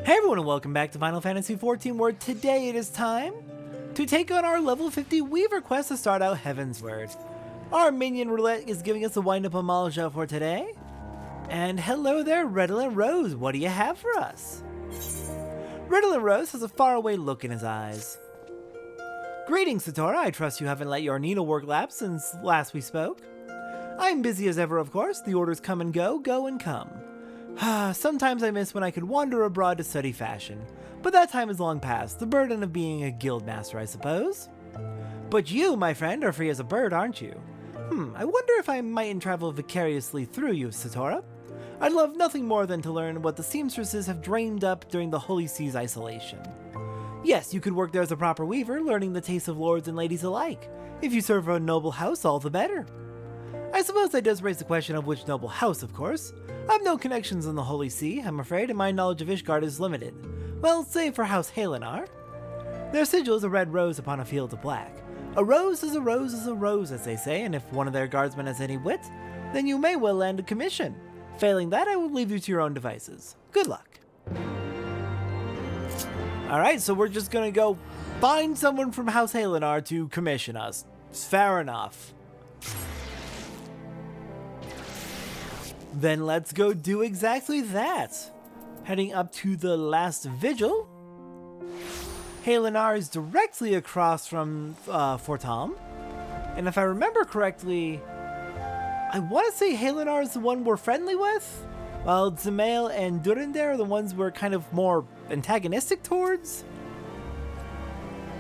Hey everyone and welcome back to Final Fantasy XIV, where today it is time to take on our level 50 Weaver quest to start out Heavensward. Our minion roulette is giving us a wind-up homage for today. And hello there, Redolent Rose, what do you have for us? Redolent Rose has a faraway look in his eyes. Greetings, Satora, I trust you haven't let your needlework lapse since last we spoke. I'm busy as ever, of course, the orders come and go and come. Sometimes I miss when I could wander abroad to study fashion, but that time is long past, the burden of being a guild master, I suppose. But you, my friend, are free as a bird, aren't you? I wonder if I mightn't travel vicariously through you, Satora. I'd love nothing more than to learn what the seamstresses have dreamed up during the Holy Sea's isolation. Yes, you could work there as a proper weaver, learning the tastes of lords and ladies alike. If you serve a noble house, all the better. I suppose that does raise the question of which noble house, of course. I've no connections in the Holy See, I'm afraid, and my knowledge of Ishgard is limited. Well, save for House Halenar. Their sigil is a red rose upon a field of black. A rose is a rose is a rose, as they say, and if one of their guardsmen has any wit, then you may well land a commission. Failing that, I will leave you to your own devices. Good luck. Alright, so we're just gonna go find someone from House Halenar to commission us. Fair enough. Then let's go do exactly that. Heading up to the last vigil. Halenar is directly across from Fortam. And if I remember correctly, I want to say Halenar is the one we're friendly with, while Zemail and Durender are the ones we're kind of more antagonistic towards.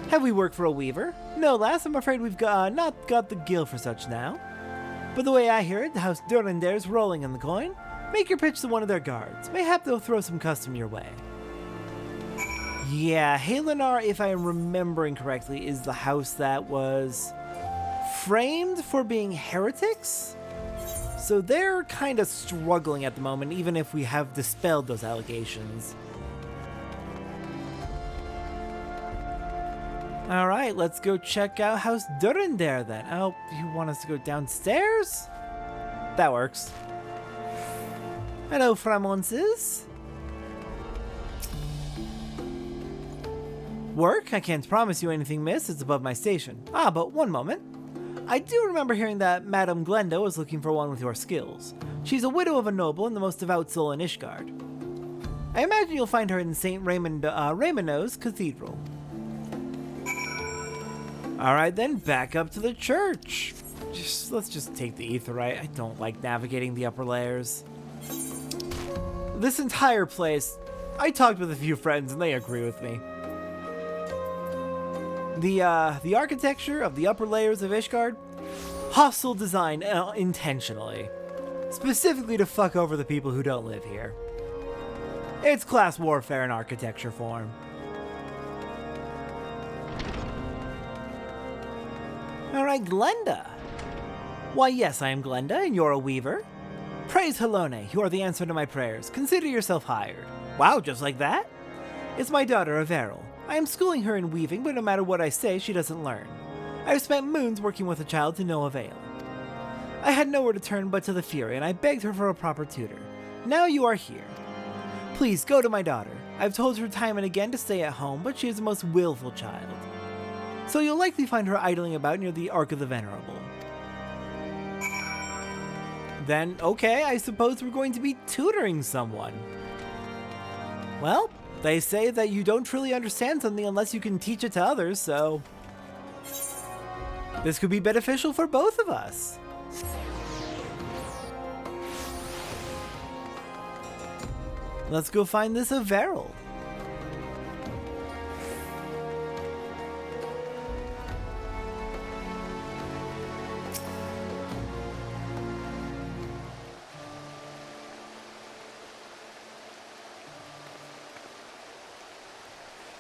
Have we worked for a weaver? No, lass, I'm afraid we've not got the gil for such now. But the way I hear it, the House Durender is rolling in the coin. Make your pitch to one of their guards. Mayhap they'll throw some custom your way. Yeah, Halenar, if I am remembering correctly, is the house that was framed for being heretics? So they're kind of struggling at the moment, even if we have dispelled those allegations. Alright, let's go check out House Durender then. Oh, you want us to go downstairs? That works. Hello, Framonces. Work? I can't promise you anything, miss. It's above my station. Ah, but one moment. I do remember hearing that Madame Glenda was looking for one with your skills. She's a widow of a noble and the most devout soul in Ishgard. I imagine you'll find her in St. Raymond's Cathedral. Alright then, back up to the church. Let's just take the Aetheryte. I don't like navigating the upper layers. This entire place, I talked with a few friends and they agree with me. The architecture of the upper layers of Ishgard, hostile design intentionally. Specifically to fuck over the people who don't live here. It's class warfare in architecture form. Alright, Glenda. Why yes, I am Glenda, and you're a weaver. Praise Helone, you are the answer to my prayers. Consider yourself hired. Wow, just like that? It's my daughter, Averil. I am schooling her in weaving, but no matter what I say, she doesn't learn. I've spent moons working with a child to no avail. I had nowhere to turn but to the Fury, and I begged her for a proper tutor. Now you are here. Please, go to my daughter. I've told her time and again to stay at home, but she is the most willful child. So you'll likely find her idling about near the Ark of the Venerable. Then, okay, I suppose we're going to be tutoring someone. Well, they say that you don't truly understand something unless you can teach it to others, so this could be beneficial for both of us. Let's go find this Averil.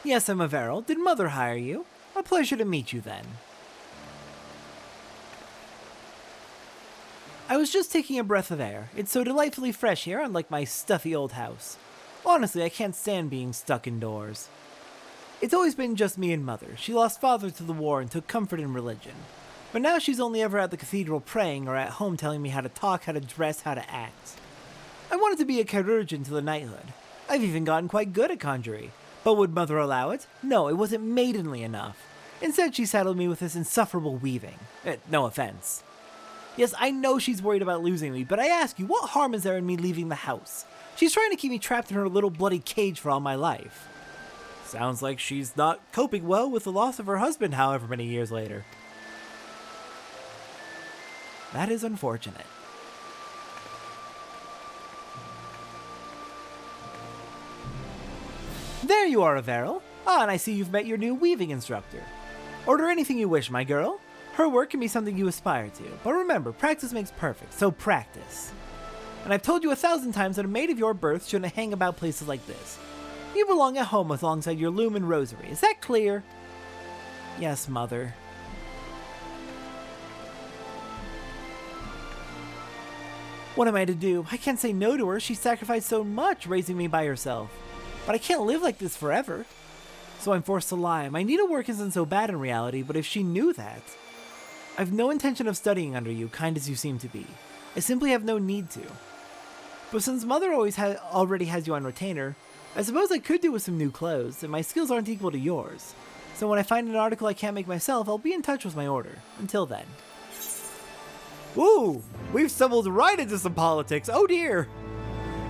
Yes, I'm Averil. Did Mother hire you? A pleasure to meet you then. I was just taking a breath of air. It's so delightfully fresh here, unlike my stuffy old house. Honestly, I can't stand being stuck indoors. It's always been just me and Mother. She lost father to the war and took comfort in religion. But now she's only ever at the cathedral praying or at home telling me how to talk, how to dress, how to act. I wanted to be a chirurgeon to the knighthood. I've even gotten quite good at conjuring. But would Mother allow it? No, it wasn't maidenly enough. Instead, she saddled me with this insufferable weaving. No offense. Yes, I know she's worried about losing me, but I ask you, what harm is there in me leaving the house? She's trying to keep me trapped in her little bloody cage for all my life. Sounds like she's not coping well with the loss of her husband however many years later. That is unfortunate. There you are, Averil. Ah, and I see you've met your new weaving instructor. Order anything you wish, my girl. Her work can be something you aspire to, but remember, practice makes perfect, so practice. And I've told you 1,000 times that a maid of your birth shouldn't hang about places like this. You belong at home alongside your loom and rosary, is that clear? Yes, Mother. What am I to do? I can't say no to her, she sacrificed so much raising me by herself. But I can't live like this forever. So I'm forced to lie. My need of work isn't so bad in reality, but if she knew that... I've no intention of studying under you, kind as you seem to be. I simply have no need to. But since Mother already has you on retainer, I suppose I could do with some new clothes, and my skills aren't equal to yours. So when I find an article I can't make myself, I'll be in touch with my order. Until then. Ooh! We've stumbled right into some politics, oh dear!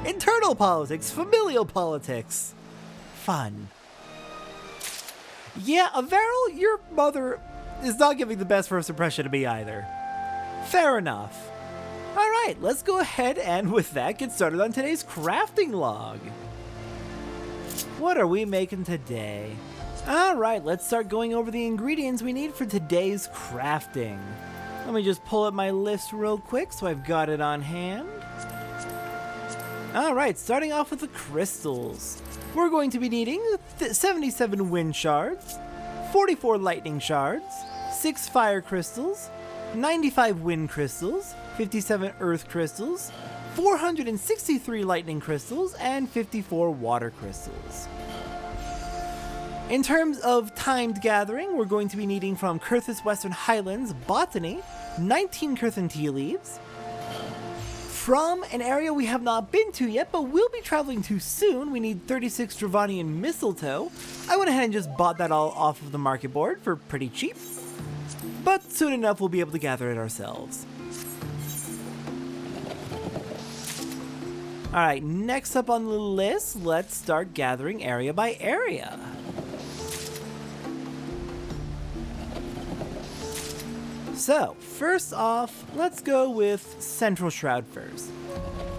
Internal politics, familial politics. Fun. Yeah, Averil, your mother is not giving the best first impression to me either. Fair enough. Alright, let's go ahead and with that get started on today's crafting log. What are we making today? Alright, let's start going over the ingredients we need for today's crafting. Let me just pull up my list real quick so I've got it on hand. Alright, starting off with the crystals. We're going to be needing 77 wind shards, 44 lightning shards, 6 fire crystals, 95 wind crystals, 57 earth crystals, 463 lightning crystals, and 54 water crystals. In terms of timed gathering, we're going to be needing from Kurthus Western Highlands Botany, 19 Kurthan tea leaves. From an area we have not been to yet, but we'll be traveling to soon, we need 36 Dravanian mistletoe. I went ahead and just bought that all off of the market board for pretty cheap. But soon enough we'll be able to gather it ourselves. Alright, next up on the list, let's start gathering area by area. So, first off, let's go with Central Shroud first.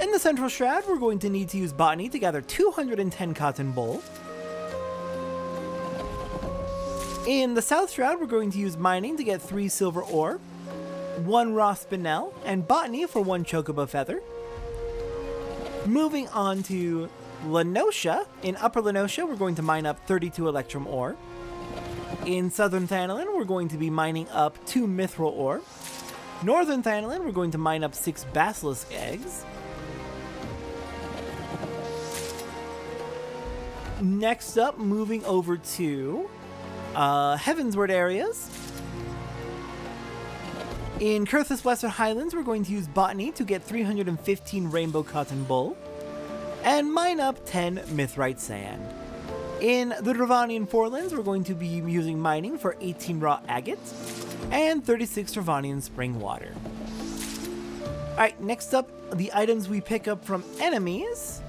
In the Central Shroud, we're going to need to use Botany to gather 210 cotton wool. In the South Shroud, we're going to use Mining to get 3 silver ore, 1 raw spinel, and Botany for 1 chocobo feather. Moving on to Lenosha. In Upper Lenosha, we're going to mine up 32 electrum ore. In Southern Thanalan, we're going to be mining up 2 mithril ore. Northern Thanalan, we're going to mine up 6 basilisk eggs. Next up, moving over to Heavensward areas. In Kurthus Western Highlands, we're going to use Botany to get 315 rainbow cotton wool, and mine up 10 mithrite sand. In the Dravanian Forelands, we're going to be using mining for 18 raw agate, and 36 Dravanian spring water. Alright, next up, the items we pick up from enemies.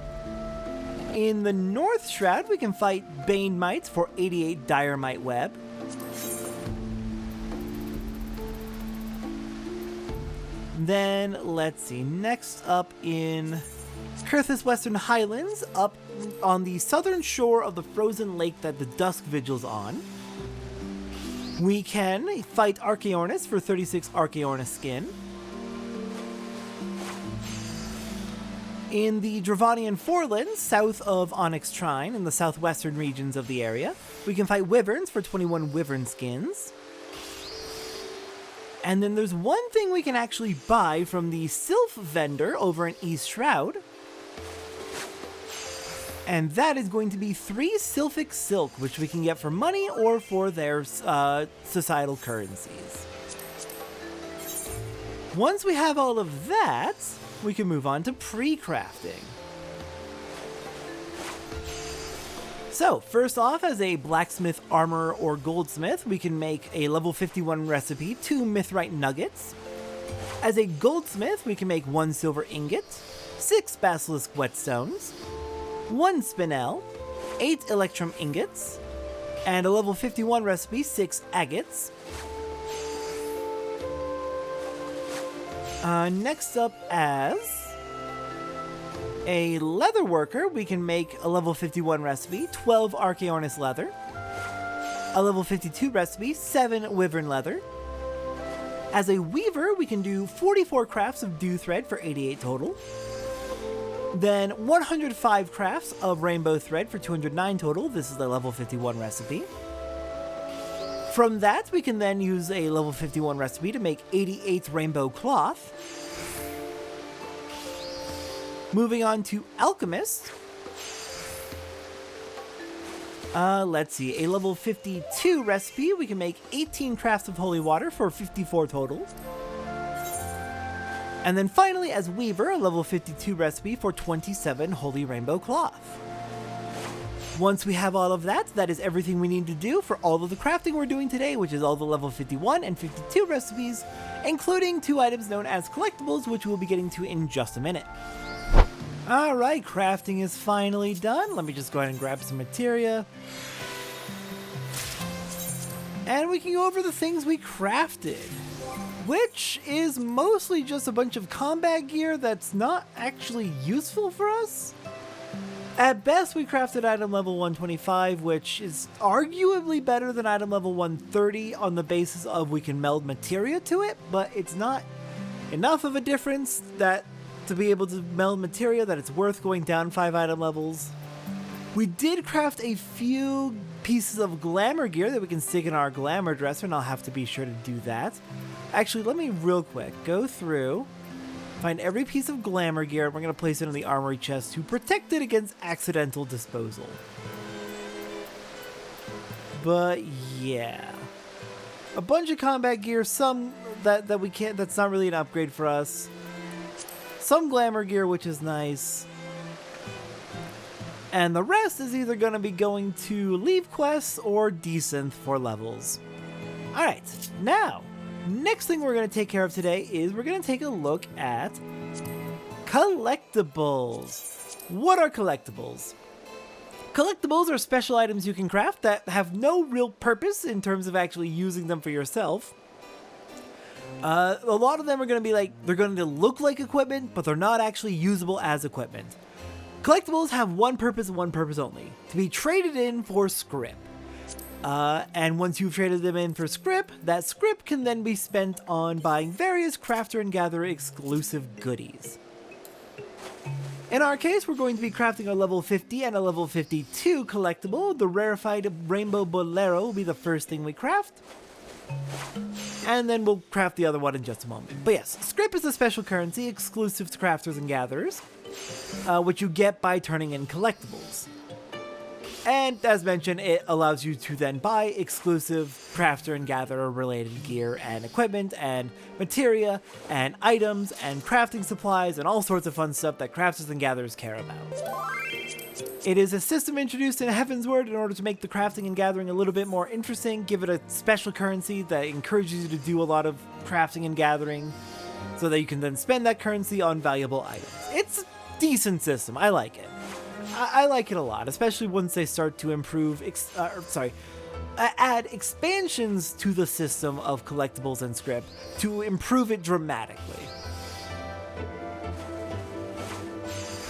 In the North Shroud, we can fight Bane Mites for 88 Diremite Web. Then, let's see, next up in Kurthus Western Highlands, up on the southern shore of the frozen lake that the Dusk Vigil's on, we can fight Archaeornis for 36 Archaeornis skin. In the Dravanian Forelands, south of Onyx Trine, in the southwestern regions of the area, we can fight Wyverns for 21 Wyvern skins. And then there's one thing we can actually buy from the Sylph vendor over in East Shroud. And that is going to be 3 Sylphic Silk, which we can get for money or for their societal currencies. Once we have all of that, we can move on to pre-crafting. So, first off, as a blacksmith, armor, or goldsmith, we can make a level 51 recipe, 2 mithrite nuggets. As a goldsmith, we can make 1 silver ingot, 6 basilisk whetstones, 1 spinel, 8 electrum ingots, and a level 51 recipe, 6 agates. Next up, as a leather worker, we can make a level 51 recipe, 12 Archaeornis leather, a level 52 recipe, 7 wyvern leather. As a weaver, we can do 44 crafts of dew thread for 88 total, then 105 crafts of rainbow thread for 209 total. This is the level 51 recipe. From that, we can then use a level 51 recipe to make 88 rainbow cloth. Moving on to alchemist. Let's see, a level 52 recipe, we can make 18 crafts of holy water for 54 total. And then finally, as weaver, a level 52 recipe for 27 holy rainbow cloth. Once we have all of that, that is everything we need to do for all of the crafting we're doing today, which is all the level 51 and 52 recipes, including 2 items known as collectibles, which we'll be getting to in just a minute. Alright, crafting is finally done. Let me just go ahead and grab some materia. And we can go over the things we crafted, which is mostly just a bunch of combat gear that's not actually useful for us. At best, we crafted item level 125, which is arguably better than item level 130 on the basis of we can meld materia to it, but it's not enough of a difference that to be able to meld materia that it's worth going down 5 item levels. We did craft a few pieces of glamour gear that we can stick in our glamour dresser, and I'll have to be sure to do that. Actually, let me real quick go through, find every piece of glamour gear, and we're going to place it in the armory chest to protect it against accidental disposal. But yeah, a bunch of combat gear, some that we can't, that's not really an upgrade for us. Some glamour gear, which is nice. And the rest is either going to be going to leave quests or desynth for levels. Alright, now, next thing we're going to take care of today is we're going to take a look at collectibles. What are collectibles? Collectibles are special items you can craft that have no real purpose in terms of actually using them for yourself. A lot of them are going to be like, they're going to look like equipment, but they're not actually usable as equipment. Collectibles have one purpose and one purpose only, to be traded in for scrip. And once you've traded them in for scrip, that scrip can then be spent on buying various crafter and gatherer exclusive goodies. In our case, we're going to be crafting a level 50 and a level 52 collectible. The rarefied Rainbow Bolero will be the first thing we craft. And then we'll craft the other one in just a moment. But yes, scrip is a special currency exclusive to crafters and gatherers, which you get by turning in collectibles. And as mentioned, it allows you to then buy exclusive crafter and gatherer related gear and equipment and materia and items and crafting supplies and all sorts of fun stuff that crafters and gatherers care about. It is a system introduced in Heavensward in order to make the crafting and gathering a little bit more interesting, give it a special currency that encourages you to do a lot of crafting and gathering so that you can then spend that currency on valuable items. It's a decent system. I like it. I like it a lot, especially once they start to improve, add expansions to the system of collectibles and scrip to improve it dramatically.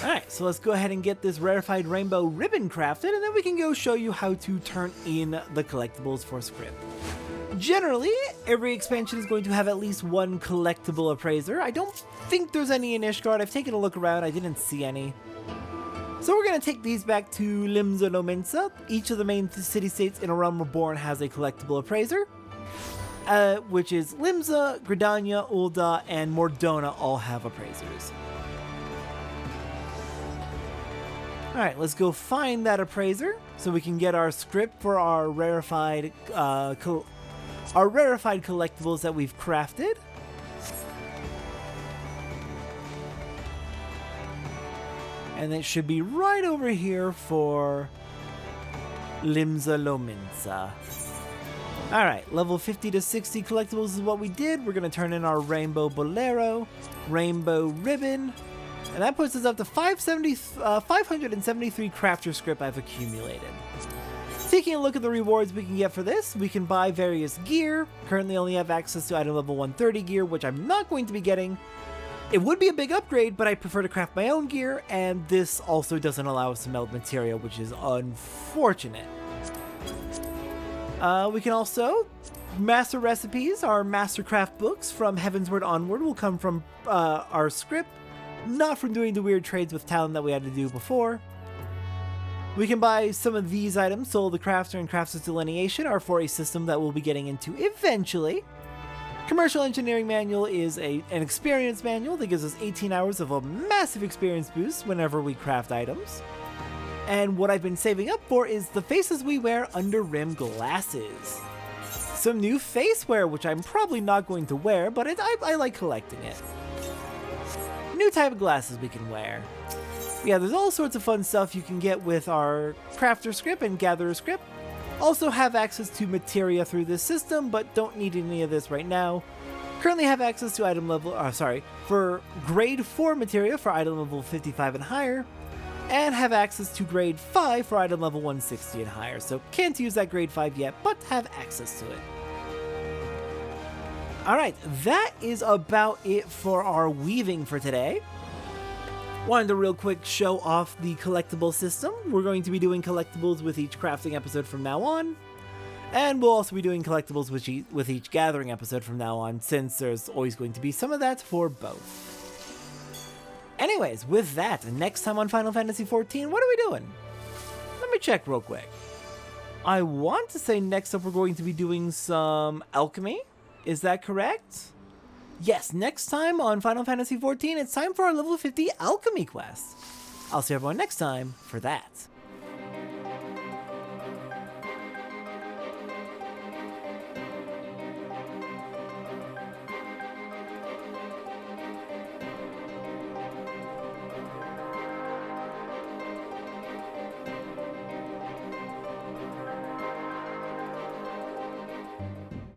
Alright, so let's go ahead and get this rarefied rainbow ribbon crafted, and then we can go show you how to turn in the collectibles for scrip. Generally, every expansion is going to have at least one collectible appraiser. I don't think there's any in Ishgard. I've taken a look around, I didn't see any. So we're going to take these back to Limsa no Mensa. Each of the main city-states in A Realm Reborn has a collectible appraiser, which is Limsa, Gridania, Ul'dah, and Mordona all have appraisers. Alright, let's go find that appraiser so we can get our script for our rarefied collectibles that we've crafted. And it should be right over here for Limsa Lominsa. Alright, level 50 to 60 collectibles is what we did. We're going to turn in our Rainbow Bolero, Rainbow Ribbon, and that puts us up to 573 crafter script I've accumulated. Taking a look at the rewards we can get for this, we can buy various gear. Currently only have access to item level 130 gear, which I'm not going to be getting. It would be a big upgrade, but I prefer to craft my own gear, and this also doesn't allow us to melt material, which is unfortunate. We can also master recipes. Our master craft books from Heavensward onward will come from our script, not from doing the weird trades with talent that we had to do before. We can buy some of these items. Soul the Crafter and Crafter's Delineation are for a system that we'll be getting into eventually. Commercial Engineering Manual is an experience manual that gives us 18 hours of a massive experience boost whenever we craft items. And what I've been saving up for is the faces we wear under rim glasses. Some new face wear, which I'm probably not going to wear, but I like collecting it. New type of glasses we can wear. Yeah, there's all sorts of fun stuff you can get with our Crafter script and Gatherer script. Also have access to materia through this system, but don't need any of this right now. Currently have access to item level, for grade 4 materia for item level 55 and higher, and have access to grade 5 for item level 160 and higher, so can't use that grade 5 yet, but have access to it. Alright, that is about it for our weaving for today. Wanted to real quick show off the collectible system. We're going to be doing collectibles with each crafting episode from now on, and we'll also be doing collectibles with each gathering episode from now on, since there's always going to be some of that for both. Anyways, with that, next time on Final Fantasy XIV, what are we doing? Let me check real quick. I want to say next up we're going to be doing some alchemy. Is that correct? Yes, next time on Final Fantasy XIV, it's time for our level 50 alchemy quest. I'll see everyone next time for that.